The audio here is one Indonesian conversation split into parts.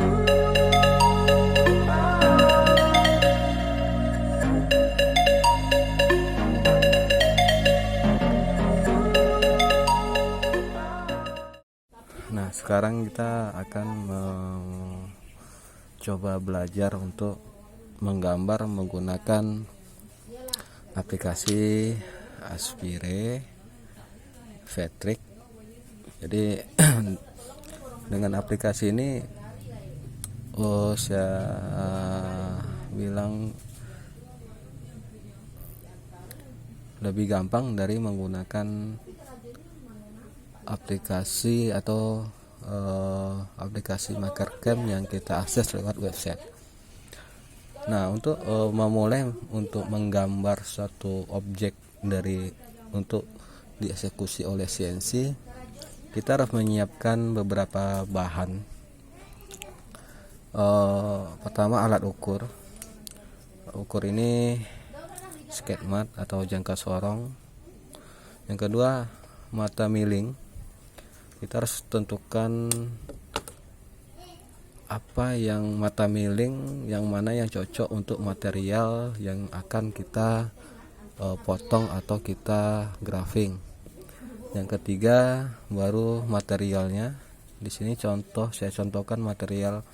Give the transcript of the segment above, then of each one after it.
Nah, sekarang kita akan coba belajar untuk menggambar menggunakan aplikasi Aspire Vectric. Jadi dengan aplikasi ini saya bilang lebih gampang dari menggunakan aplikasi atau aplikasi Makercam yang kita akses lewat website. Nah, untuk memulai untuk menggambar suatu objek untuk dieksekusi oleh CNC, kita harus menyiapkan beberapa bahan. Pertama, alat ukur. Ukur ini sketch mat atau jangka sorong. Yang kedua, mata milling. Kita harus tentukan apa yang mata milling, yang mana yang cocok untuk material yang akan kita potong atau kita grafting. Yang ketiga baru materialnya. Di sini saya contohkan material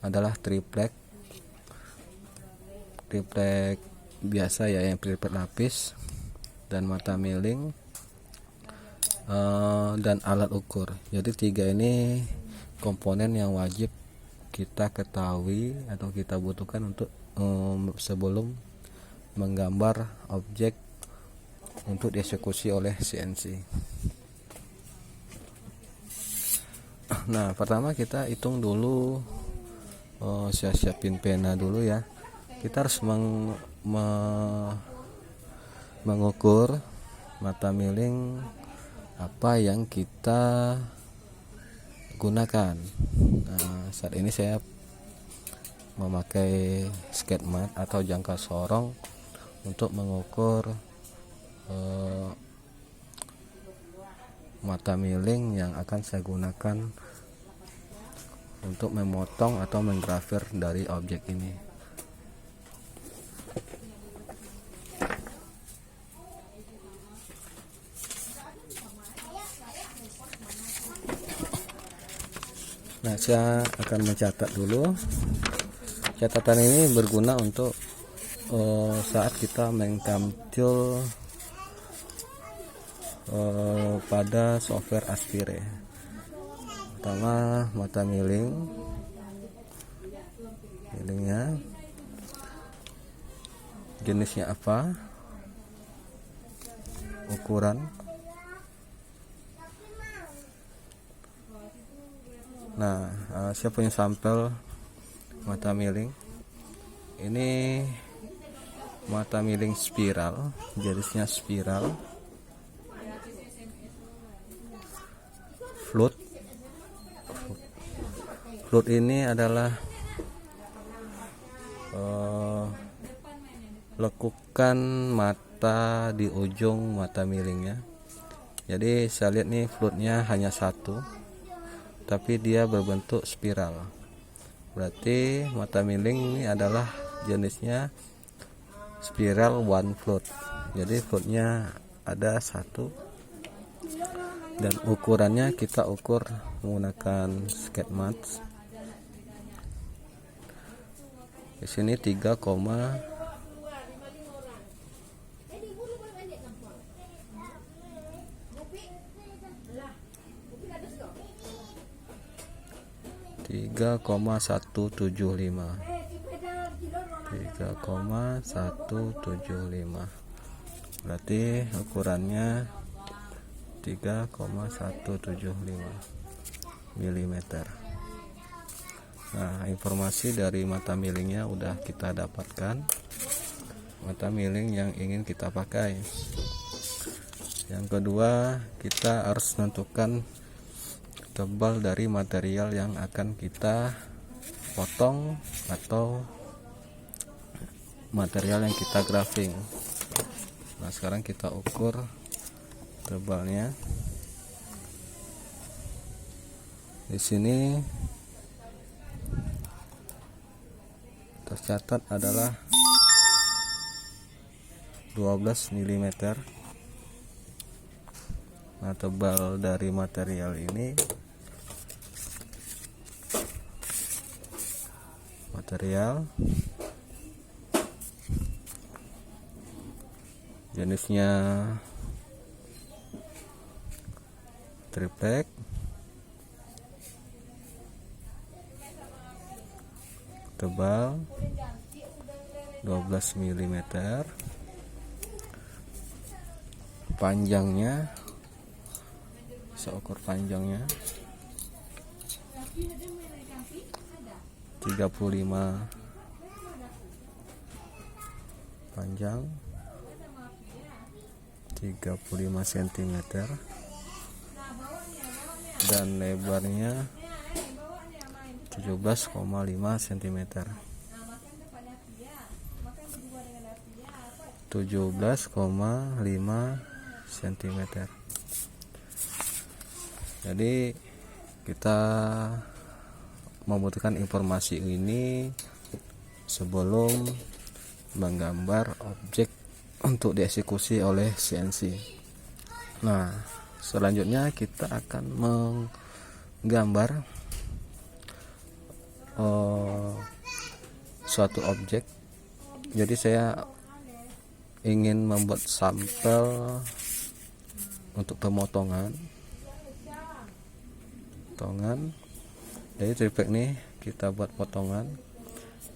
adalah triplek biasa ya, yang triplek lapis, dan mata milling dan alat ukur. Jadi tiga ini komponen yang wajib kita ketahui atau kita butuhkan untuk sebelum menggambar objek untuk dieksekusi oleh CNC. Nah, pertama kita hitung dulu, saya siapin pena dulu ya. Kita harus mengukur mata milling apa yang kita gunakan. Nah, saat ini saya memakai sketch mat atau jangka sorong untuk mengukur mata milling yang akan saya gunakan untuk memotong atau menggrafir dari objek ini. Nah, saya akan mencatat dulu. Catatan ini berguna untuk saat kita mengtampil pada software Aspire. Pertama, mata millingnya jenisnya apa, ukuran. Nah, saya punya sampel mata milling. Ini mata milling spiral, jenisnya spiral. Float ini adalah lekukan mata di ujung mata millingnya. Jadi saya lihat nih, floatnya hanya satu, tapi dia berbentuk spiral. Berarti mata milling ini adalah jenisnya spiral one float. Jadi floatnya ada satu, dan ukurannya kita ukur menggunakan sketch mat. Di sini 3,3,5 berarti ukurannya 3,175 mm. Nah, informasi dari mata millingnya udah kita dapatkan, mata milling yang ingin kita pakai. Yang kedua, kita harus menentukan tebal dari material yang akan kita potong atau material yang kita grafting. Nah, sekarang kita ukur tebalnya. Di sini tercatat adalah 12 mm. Nah, tebal dari material ini jenisnya triplek, tebal 12 mm, panjangnya seukur panjangnya 35 panjang 35 cm dan lebarnya 17,5 cm. 17,5 cm. Jadi kita membutuhkan informasi ini sebelum menggambar objek untuk dieksekusi oleh CNC. Nah, selanjutnya kita akan menggambar suatu objek. Jadi saya ingin membuat sampel untuk pemotongan. Jadi triplek nih kita buat potongan.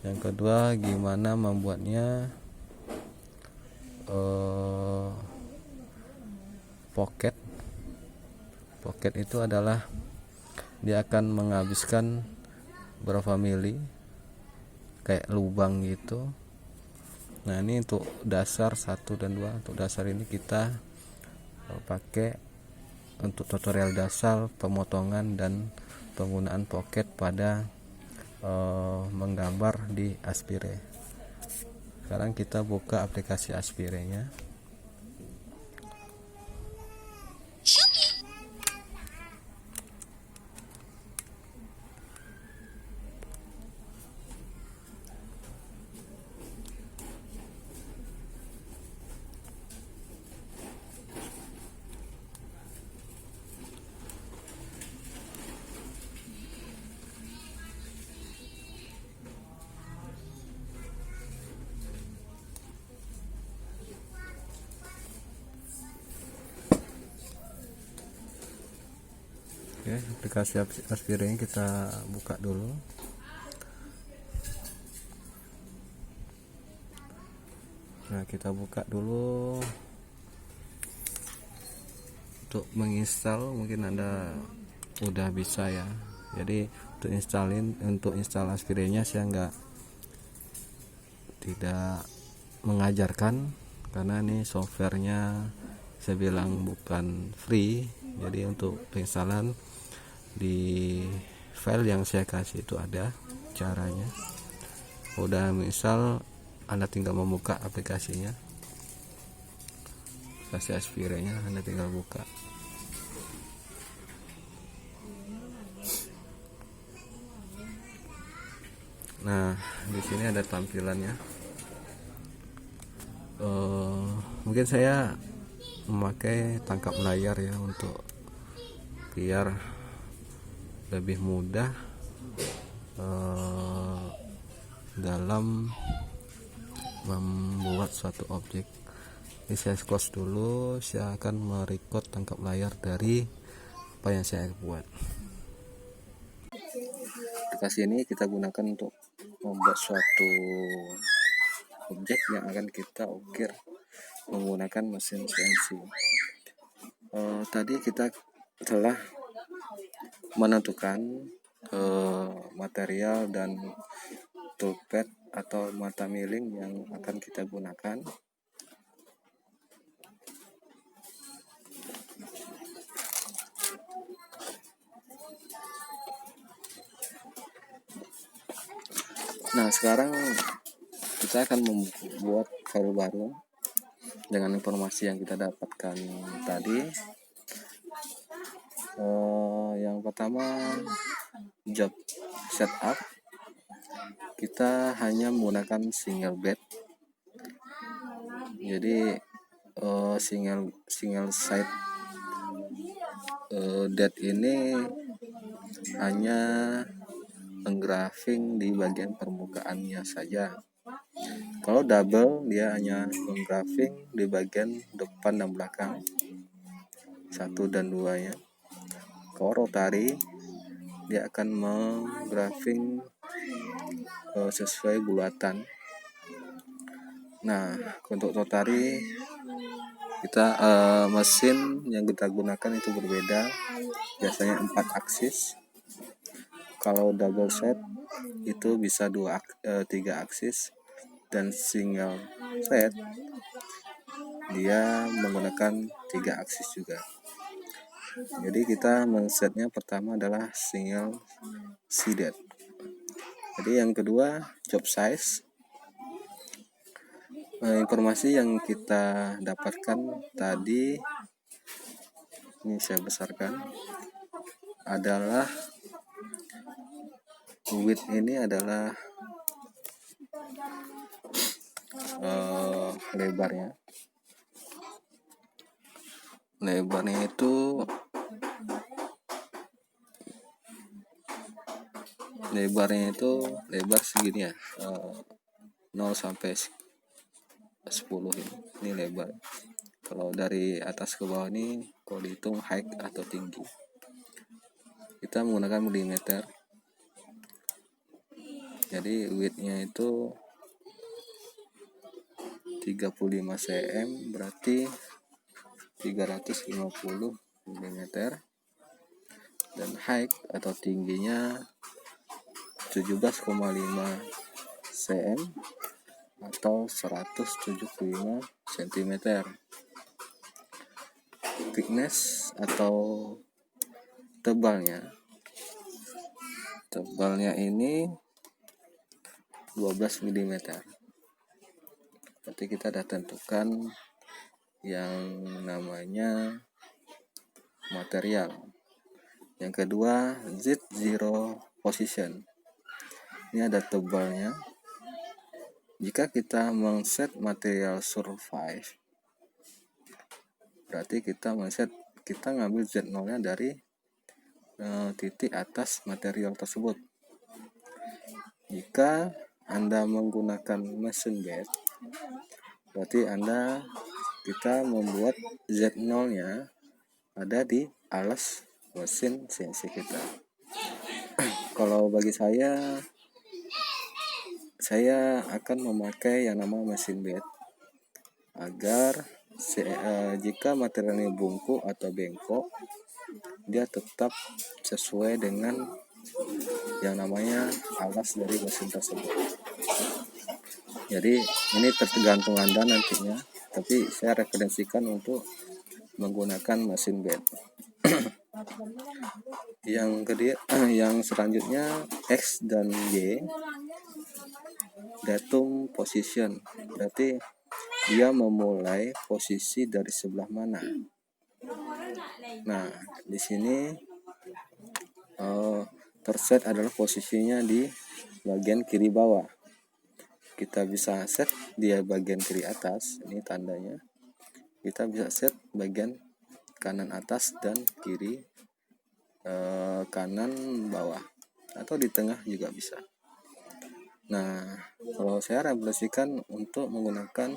Yang kedua, gimana membuatnya pocket itu adalah dia akan menghabiskan berapa mili, kayak lubang gitu. Nah, ini untuk dasar 1 dan 2. Untuk dasar ini kita pakai untuk tutorial dasar pemotongan dan penggunaan pocket pada menggambar di Aspire. Sekarang kita buka aplikasi Aspire-nya. Oke, aplikasi Aspire ini kita buka dulu. Nah, kita buka dulu. Untuk menginstal mungkin Anda udah bisa ya. Jadi untuk install Aspire-nya saya tidak mengajarkan karena ini softwarenya saya bilang bukan free. Jadi untuk penginstalan di file yang saya kasih itu ada caranya. Udah misal Anda tinggal membuka aplikasinya, aplikasi Aspire-nya Anda tinggal buka. Nah, di sini ada tampilannya. Mungkin saya memakai tangkap layar ya untuk biar lebih mudah dalam membuat suatu objek. Ini saya close dulu. Saya akan merecord tangkap layar dari apa yang saya buat. Aplikasi ini kita gunakan untuk membuat suatu objek yang akan kita ukir menggunakan mesin CNC. Tadi kita telah menentukan material dan toolpad atau mata milling yang akan kita gunakan. Nah, sekarang kita akan membuat file baru dengan informasi yang kita dapatkan tadi. Yang pertama, job setup. kita hanya menggunakan single bed. Jadi single side date ini hanya engraving di bagian permukaannya saja. Kalau double, dia hanya engraving di bagian depan dan belakang, 1 dan 2-nya. Kalau rotary, dia akan menggraving sesuai bulatan. Nah, untuk rotary kita mesin yang kita gunakan itu berbeda, biasanya 4 aksis. Kalau double set itu bisa 3 aksis, dan single set dia menggunakan 3 aksis juga. Jadi kita men-setnya pertama adalah single seated. Jadi yang kedua, job size. Informasi yang kita dapatkan tadi, ini saya besarkan, adalah width ini adalah lebarnya itu lebar segini ya, 0 sampai 10 ini lebar. Kalau dari atas ke bawah ini kalau dihitung height atau tinggi, kita menggunakan milimeter. Jadi width-nya itu 35 cm, berarti 350 mm, dan height atau tingginya 17,5 cm atau 175 cm. Thickness atau tebalnya ini 12 mm. Berarti kita sudah tentukan yang namanya material. Yang kedua, Z0 position. Ini ada tebalnya. Jika kita men-set material survive, berarti kita ngambil Z0-nya dari titik atas material tersebut. Jika Anda menggunakan mesin bed, berarti kita membuat Z0-nya ada di alas mesin CNC kita. Kalau bagi saya akan memakai yang namanya mesin bed agar jika materialnya bungkuk atau bengkok, dia tetap sesuai dengan yang namanya alas dari mesin tersebut. Jadi ini tergantung Anda nantinya, tapi saya referensikan untuk menggunakan mesin bed. Yang selanjutnya X dan Y, datum position, berarti dia memulai posisi dari sebelah mana. Nah, di sini terset adalah posisinya di bagian kiri bawah. Kita bisa set dia bagian kiri atas, ini tandanya. Kita bisa set bagian kanan atas dan kiri kanan bawah, atau di tengah juga bisa. Nah, kalau saya representasikan untuk menggunakan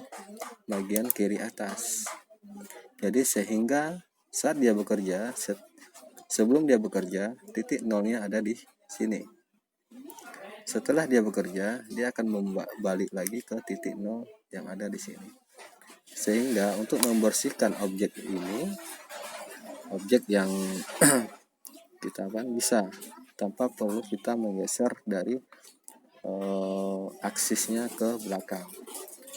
bagian kiri atas. Jadi sehingga saat dia bekerja, sebelum dia bekerja, titik nolnya ada di sini. Setelah dia bekerja, dia akan balik lagi ke titik nol yang ada di sini. Sehingga untuk membersihkan objek ini, objek yang kita bisa tanpa perlu kita menggeser dari aksisnya ke belakang.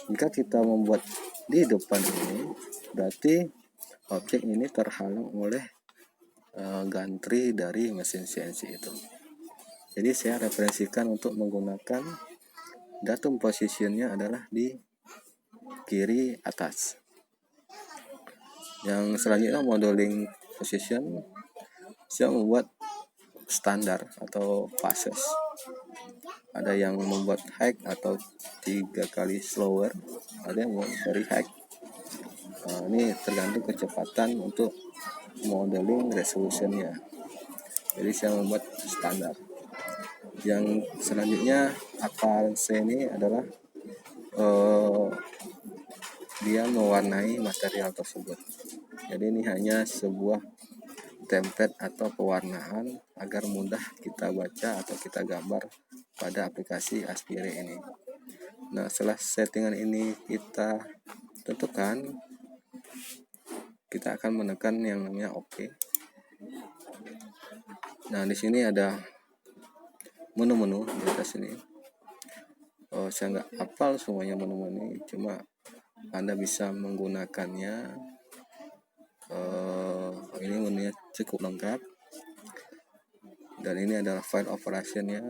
Jika kita membuat di depan ini, berarti objek ini terhalang oleh gantri dari mesin CNC itu. Jadi saya referensikan untuk menggunakan datum positionnya adalah di kiri atas. Yang selanjutnya modeling position, saya membuat standar atau phases. ada yang membuat high atau 3 kali slower, ada yang membuat very high. Ini tergantung kecepatan untuk modeling resolutionnya. Jadi saya membuat standar. Yang selanjutnya Appearance ini adalah dia mewarnai material tersebut. Jadi ini hanya sebuah template atau pewarnaan agar mudah kita baca atau kita gambar pada aplikasi Aspire ini. Nah, setelah settingan ini kita tentukan, kita akan menekan yang namanya OK. Nah, di sini ada menu-menu di atas ini. Saya nggak hafal semuanya menu-menu, cuma Anda bisa menggunakannya. Ini menunya cukup lengkap. Dan ini adalah file operationnya.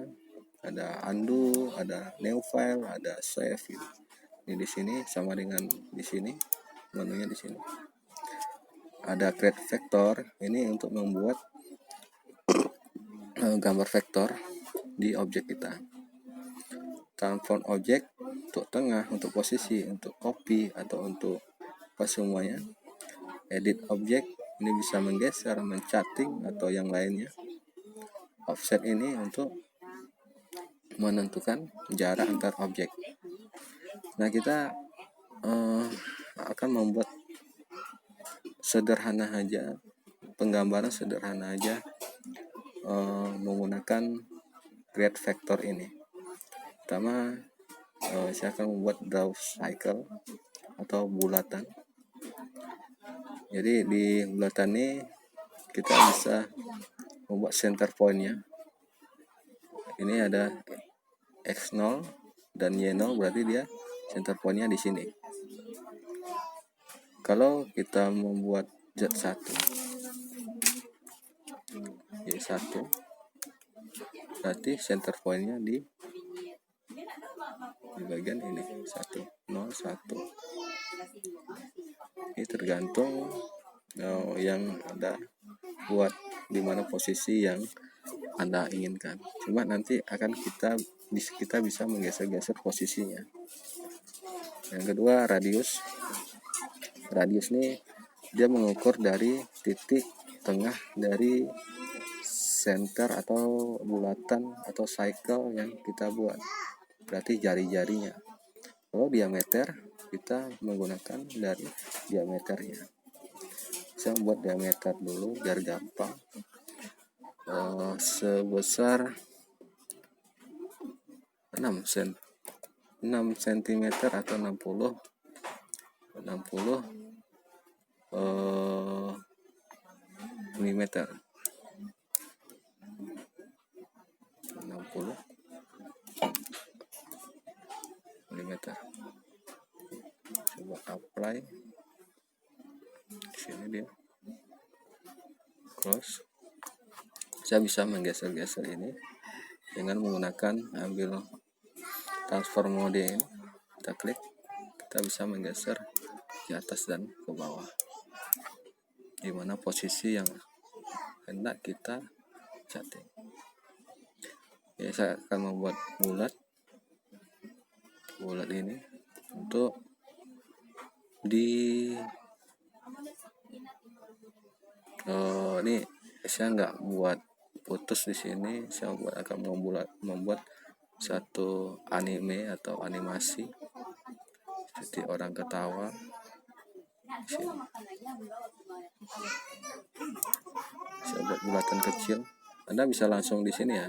Ada undo, ada new file, ada save. Ini di sini sama dengan di sini, menunya di sini. Ada create vector, ini untuk membuat gambar vektor di objek kita. Transform objek untuk tengah, untuk posisi, untuk copy atau untuk apa semuanya. Edit objek, ini bisa menggeser, mencutting atau yang lainnya. Offset ini untuk menentukan jarak antar objek. Nah, kita akan membuat sederhana aja, penggambaran sederhana aja menggunakan create vector ini. Pertama, saya akan membuat draw cycle atau bulatan. Jadi di bulatan ini kita bisa membuat center point-nya. Ini ada X0 dan Y0, berarti dia center point-nya di sini. Kalau kita membuat Z1, Y1, berarti center point-nya di bagian ini 1, 0, 1. Ini tergantung yang Anda buat di mana posisi yang Anda inginkan. Cuma nanti akan kita bisa menggeser-geser posisinya. Yang kedua, radius. Radius ini dia mengukur dari titik tengah dari center atau bulatan atau cycle yang kita buat. Berarti jari-jarinya. Kalau diameter, kita menggunakan dari diameternya. Saya membuat diameter dulu biar gampang. Sebesar 6 cm atau 60 mm. 60 mm. Coba apply. Di sini dia close. Saya bisa menggeser-geser ini dengan menggunakan ambil transform mode ini. Kita klik, kita bisa menggeser di atas dan ke bawah, di mana posisi yang hendak kita cutting. Ya, saya akan membuat bulat ini untuk di ini saya nggak buat putus di sini. Saya akan membuat satu anime atau animasi seperti orang ketawa di sini. Saya buat bulatan kecil. Anda bisa langsung di sini ya,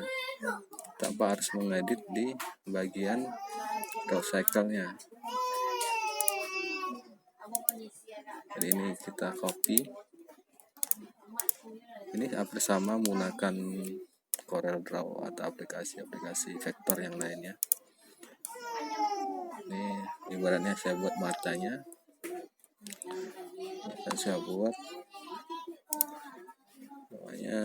tanpa harus mengedit di bagian draw cycle-nya. Jadi ini kita copy. Ini bersama menggunakan Corel Draw atau aplikasi vektor yang lainnya. Ini ibaratnya saya buat matanya, dan saya buat namanya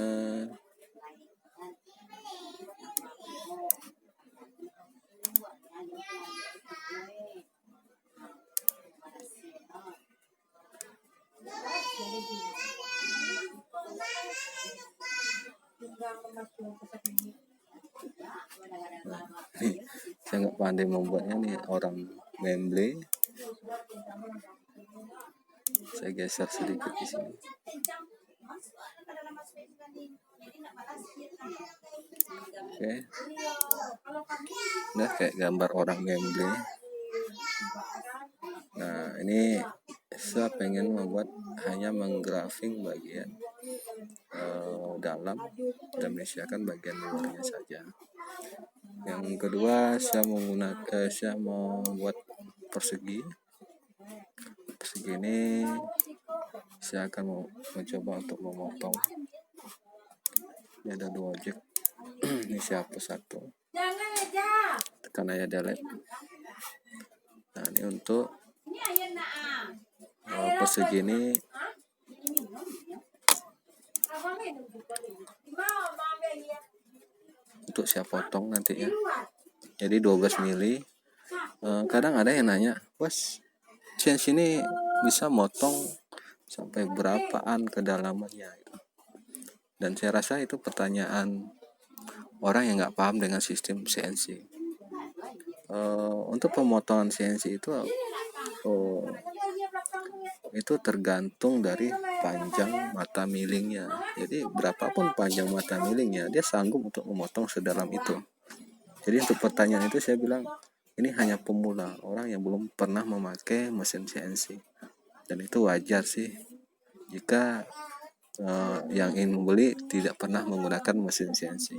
Nah, nih, saya nggak pandai membuatnya nih, orang memble. Saya geser sedikit di sini. Oke, nah kayak gambar orang memble. Nah, ini saya pengen membuat hanya menggrafing bagian dalam dan menyisakan bagian luarnya saja. Yang kedua, saya membuat persegi. Persegi ini saya akan mencoba untuk memotong. Ini ada 2 objek. Ini saya hapus satu. Tekan aja delete. Nah, ini untuk persegi ini untuk saya potong nantinya. Jadi 12 mili. Kadang ada yang nanya, "Bos, CNC ini bisa motong sampai berapaan kedalamannya?" Dan saya rasa itu pertanyaan orang yang nggak paham dengan sistem CNC. Untuk pemotongan CNC itu tergantung dari panjang mata milingnya. Jadi berapapun panjang mata milingnya, dia sanggup untuk memotong sedalam itu. Jadi untuk pertanyaan itu saya bilang, ini hanya pemula, orang yang belum pernah memakai mesin CNC. Dan itu wajar sih jika yang ingin membeli tidak pernah menggunakan mesin CNC.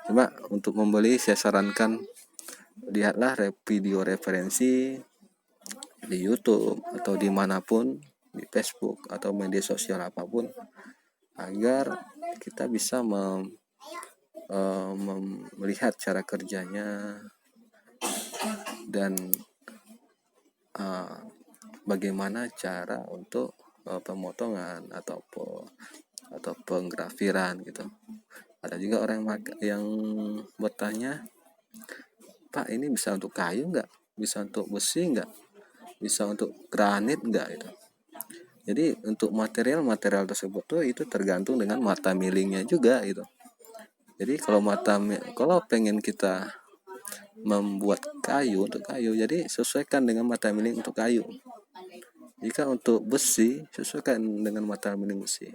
Cuma untuk membeli saya sarankan lihatlah video referensi di YouTube atau dimanapun, di Facebook atau media sosial apapun, agar kita bisa melihat cara kerjanya dan bagaimana cara untuk pemotongan atau penggrafiran gitu. Ada juga orang yang bertanya, "Pak, ini bisa untuk kayu nggak? Bisa untuk besi nggak? Bisa untuk granit nggak?" Gitu. Jadi untuk material tersebut tuh itu tergantung dengan mata milingnya juga gitu. Jadi kalau pengen kita membuat kayu untuk kayu, jadi sesuaikan dengan mata miling untuk kayu. Jika untuk besi, sesuaikan dengan mata miling besi.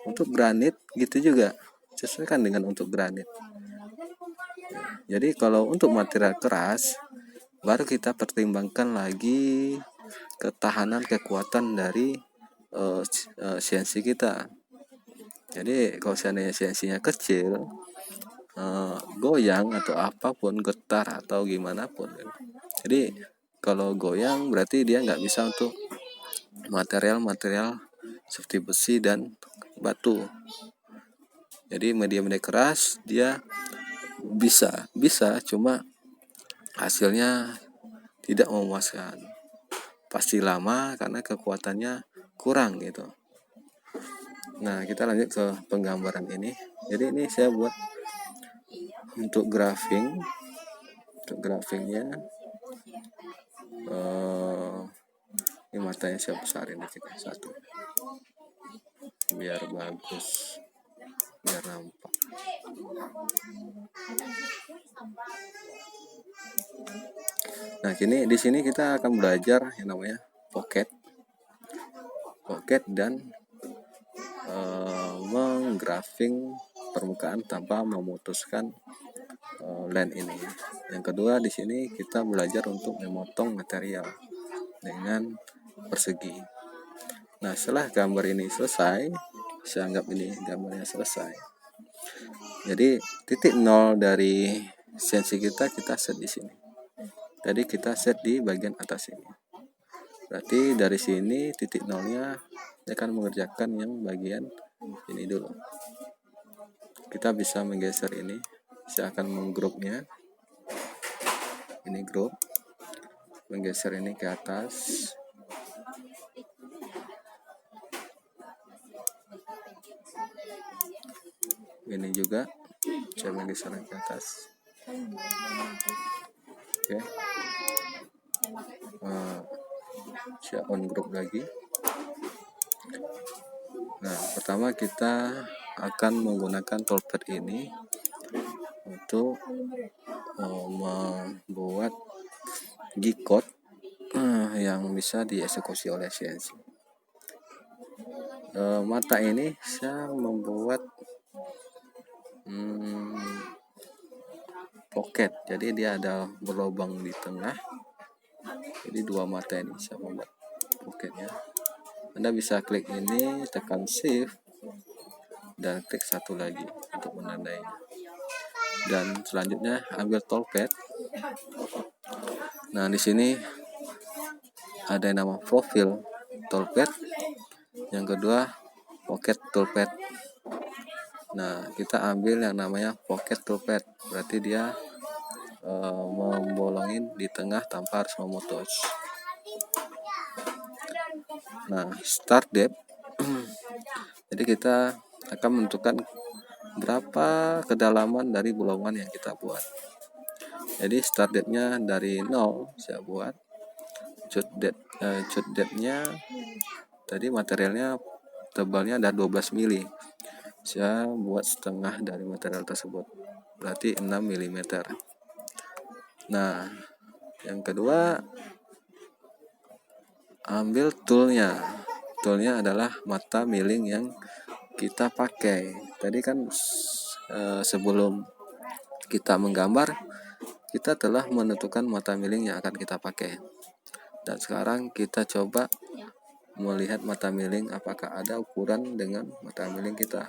Untuk granit gitu juga, sesuaikan dengan untuk granit. Jadi kalau untuk material keras, baru kita pertimbangkan lagi kekuatan dari CNC kita. Jadi kalau seandainya CNC-nya kecil, goyang atau apapun, getar atau gimana pun. Jadi kalau goyang berarti dia nggak bisa untuk material seperti besi dan batu. Jadi media keras dia bisa cuma hasilnya tidak memuaskan. Pasti lama karena kekuatannya kurang gitu. Nah, kita lanjut ke penggambaran ini. Jadi ini saya buat untuk grafing. Untuk grafingnya ini matanya saya besarin dikit satu biar bagus, biar nampak. Nah, di sini kita akan belajar yang namanya pocket dan menggrafing permukaan tanpa memutuskan line ini. Yang kedua, di sini kita belajar untuk memotong material dengan persegi. Nah, setelah gambar ini selesai, saya anggap ini gambarnya selesai. Jadi titik 0 dari CNC kita set di sini. Jadi kita set di bagian atas ini. Berarti dari sini titik 0-nya akan mengerjakan yang bagian ini dulu. Kita bisa menggeser ini. Saya akan menggrupnya. Ini grup. Menggeser ini ke atas. Ini juga saya menggeser ke atas. Oke. Saya on group lagi. Nah, pertama kita akan menggunakan toolpad ini untuk membuat G-code yang bisa dieksekusi oleh CNC. Mata ini saya membuat pocket, jadi dia ada berlubang di tengah. Jadi dua mata ini saya membuat pocketnya. Anda bisa klik ini, tekan shift dan klik satu lagi untuk menandainya. Dan selanjutnya ambil toolpad. Nah, di sini ada yang nama profile toolpad. Yang kedua pocket toolpad. Nah, kita ambil yang namanya pocket toolpad. Berarti dia membolongin di tengah tanpa harus memutus. Nah, start depth. Jadi kita akan menentukan berapa kedalaman dari bolongan yang kita buat. Jadi start depth-nya dari 0 saya buat. Cut depth-nya tadi materialnya tebalnya ada 12 mili. Saya buat setengah dari material tersebut. Berarti 6 mm. Nah, yang kedua ambil toolnya. Toolnya adalah mata milling yang kita pakai. Tadi kan sebelum kita menggambar, kita telah menentukan mata milling yang akan kita pakai. Dan sekarang kita coba melihat mata milling apakah ada ukuran dengan mata milling kita.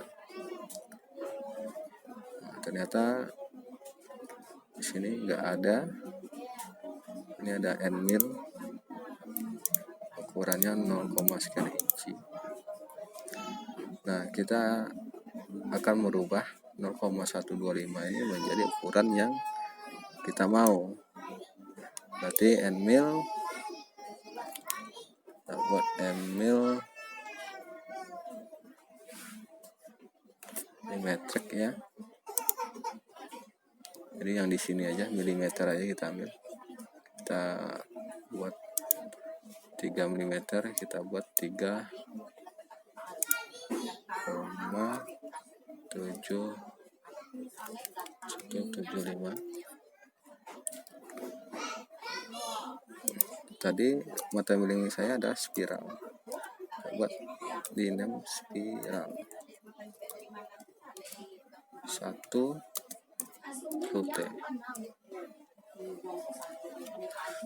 Nah, ternyata di sini nggak ada. Ini ada end mill, ukurannya 0, sekian inci. Nah, kita akan merubah 0,125 ini menjadi ukuran yang kita mau. Berarti end mill, buat end mill milimetric ya. Jadi yang di sini aja milimeter aja kita ambil. Kita buat 3 mm, kita buat 3,7175. Tadi mata milling saya ada spiral. Kita buat di 6 spiral. 1 flute.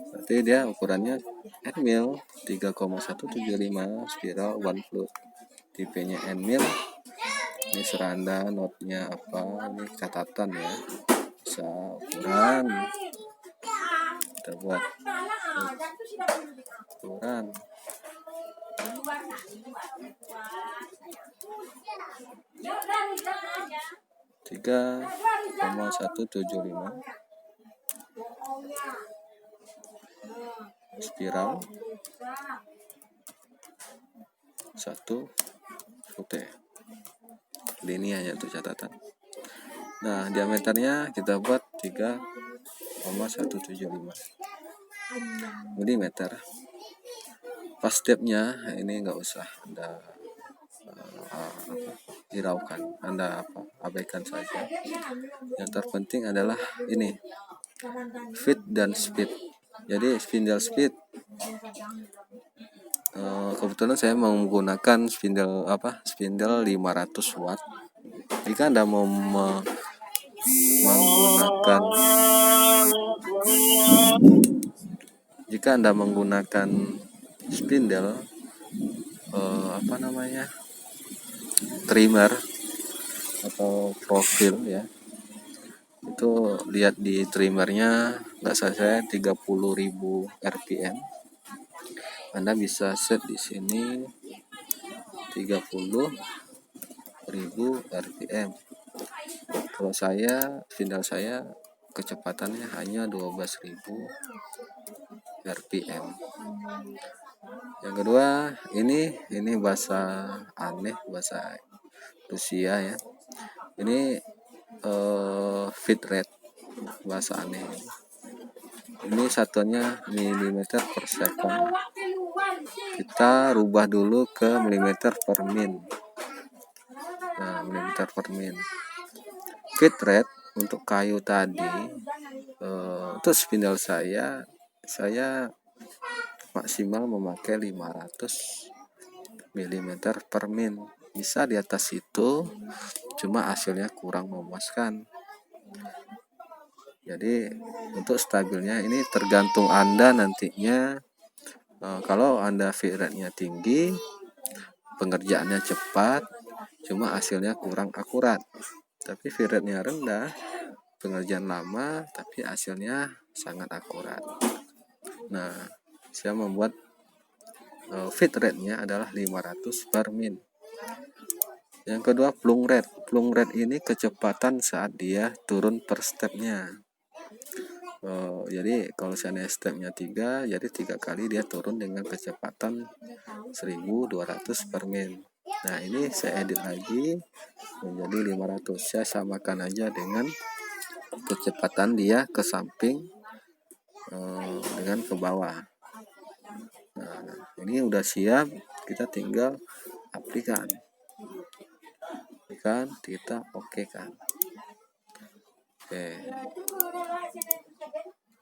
Berarti dia ukurannya end mill 3,175 spiral 1 flute. Tipenya end mill. Ini seranda, notnya apa, ini catatan ya. Bisa ukuran. Kita buat ukuran 3,175 spiral 1 flute. Ini hanya untuk catatan. Nah, diameternya kita buat 3,175 mm. Pas stepnya ini nggak usah Anda hiraukan, Anda abaikan saja. Yang terpenting adalah ini feed dan speed. Jadi spindle speed, kebetulan saya menggunakan spindle 500 watt. Jika Anda mau menggunakan spindle trimmer atau profil ya, itu lihat di trimmernya nggak saya 30.000 rpm. Anda bisa set di sini 30.000 rpm. Kalau spindle saya kecepatannya hanya 12.000 rpm. Yang kedua, ini bahasa aneh, bahasa Rusia ya. Ini feed rate, bahasa aneh. Ini satuannya milimeter per second. Kita rubah dulu ke milimeter per min. Nah, milimeter per min. Feed rate untuk kayu tadi, untuk spindle saya maksimal memakai 500 mm per min. Bisa di atas itu, cuma hasilnya kurang memuaskan. Jadi untuk stabilnya ini tergantung Anda nantinya. Kalau Anda feed rate-nya tinggi, pengerjaannya cepat, cuma hasilnya kurang akurat. Tapi feed rate-nya rendah, pengerjaan lama, tapi hasilnya sangat akurat. Nah, saya membuat feed rate-nya adalah 500 per min. Yang kedua, plung rate. Plung rate ini kecepatan saat dia turun per stepnya. Jadi kalau seandainya stepnya 3, jadi 3 kali dia turun dengan kecepatan 1200 per min. Nah, ini saya edit lagi menjadi 500. Saya samakan aja dengan kecepatan dia ke samping dengan ke bawah. Nah, ini udah siap, kita tinggal aplikasikan. Kita oke kan. Oke.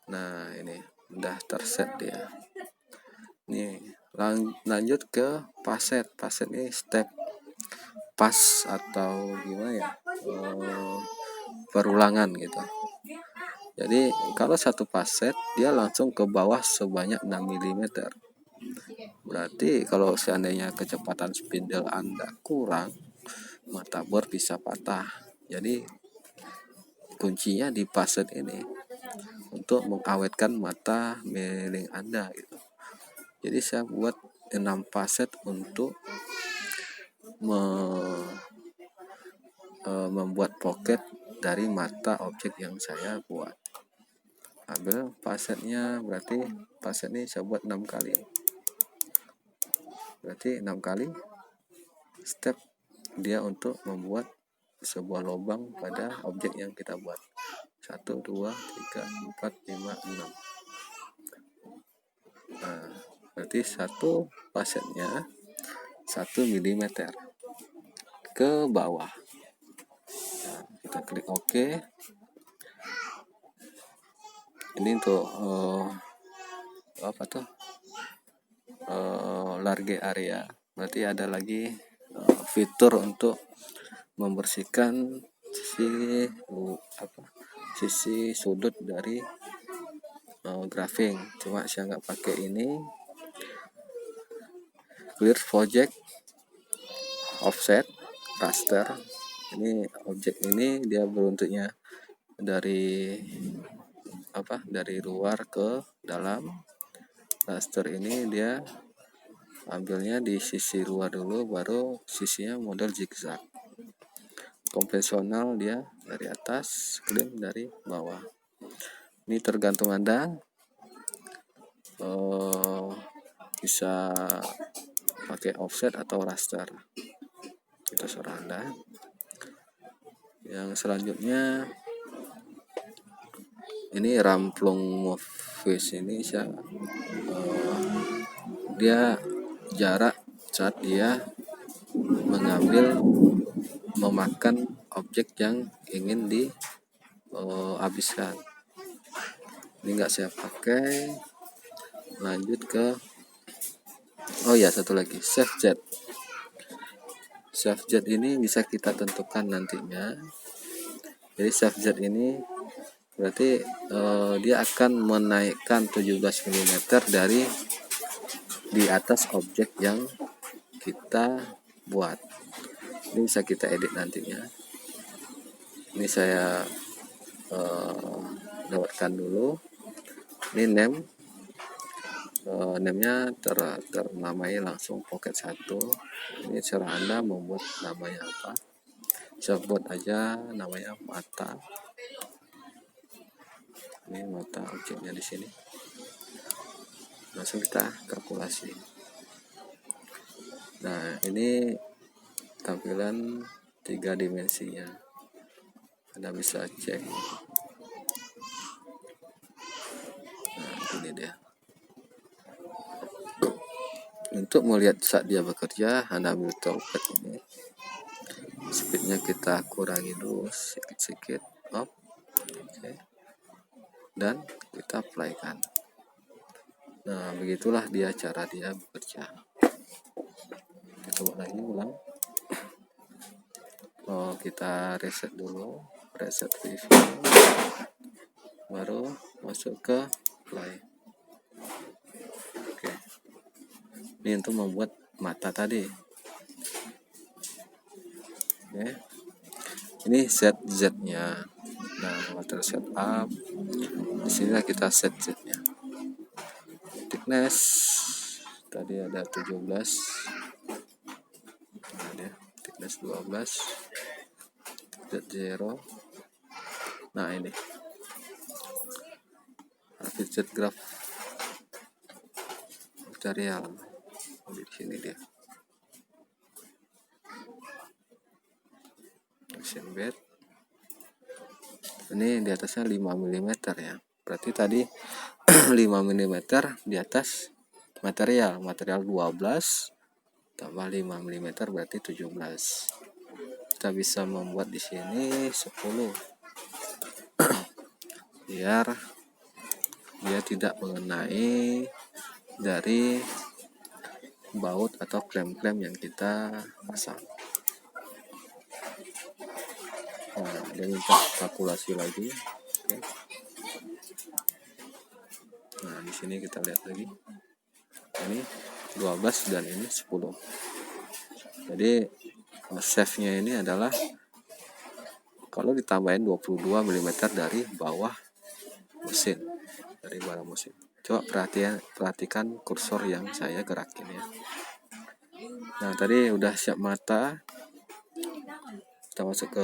Nah, ini udah terset dia. Nih, lanjut ke paset. Paset ini step pas atau gimana ya? Perulangan gitu. Jadi kalau satu paset dia langsung ke bawah sebanyak 6 mm. Berarti kalau seandainya kecepatan spindle Anda kurang, mata bor bisa patah. Jadi kuncinya di paset ini untuk mengawetkan mata milling Anda gitu. Jadi saya buat 6 paset untuk membuat pocket dari mata objek yang saya buat. Ambil pasetnya, berarti paset ini saya buat 6 kali. Berarti 6 kali step dia untuk membuat sebuah lubang pada objek yang kita buat. 1, 2, 3, 4, 5, 6. Nah, berarti satu pasetnya 1 mm ke bawah. Nah, kita klik OK. Ini untuk large area. Berarti ada lagi fitur untuk membersihkan sisi sudut dari grafing. Cuma saya nggak pakai ini. Clear project, offset, raster. Ini objek ini dia bentuknya dari luar ke dalam. Raster ini dia ambilnya di sisi luar dulu, baru sisinya model zigzag. Konvensional dia dari atas, clean dari bawah. Ini tergantung Anda, bisa pakai offset atau raster, itu serah Anda. Yang selanjutnya ini ramplung move face ini dia jarak saat dia memakan objek yang ingin dihabiskan. Ini nggak saya pakai. Lanjut ke satu lagi, save jet. Save jet ini bisa kita tentukan nantinya. Jadi save jet ini berarti dia akan menaikkan 17 mm dari di atas objek yang kita buat. Ini bisa kita edit nantinya. Ini saya lewatkan dulu. Ini name-nya ternamai langsung pocket 1. Ini cara Anda membuat namanya apa. Saya buat aja namanya mata. Ini mata objeknya di sini. Langsung kita kalkulasi. Nah, ini tampilan 3 dimensinya. Anda bisa cek. Nah, ini dia. Untuk melihat saat dia bekerja, Anda ambil touchpad ini. Speednya kita kurangi dulu sedikit-sedikit. Oke. Dan kita playkan. Nah, begitulah cara dia bekerja. Kita coba lagi ulang. Kita reset dulu, reset preview, baru masuk ke play. Oke, ini untuk membuat mata tadi. Oke, ini set Z-nya. Nah, water setup. Di sini kita set Z-nya. Thickness tadi ada 17. Nah, thickness 12. Z0. Nah, ini fidget graph material di sini dia. Action bed. Ini di atasnya 5 mm ya. Berarti tadi 5 mm di atas material 12 tambah 5 mm berarti 17. Kita bisa membuat di sini 10 biar dia tidak mengenai dari baut atau klem-klem yang kita pasang. Nah, dia minta kalkulasi lagi. Oke. Nah, di sini kita lihat lagi. Ini 12 dan ini 10. Jadi save-nya ini adalah kalau ditambahin 22 mm dari bawah mesin, Coba perhatikan kursor yang saya gerakin ya. Nah, tadi udah siap mata. Kita masuk ke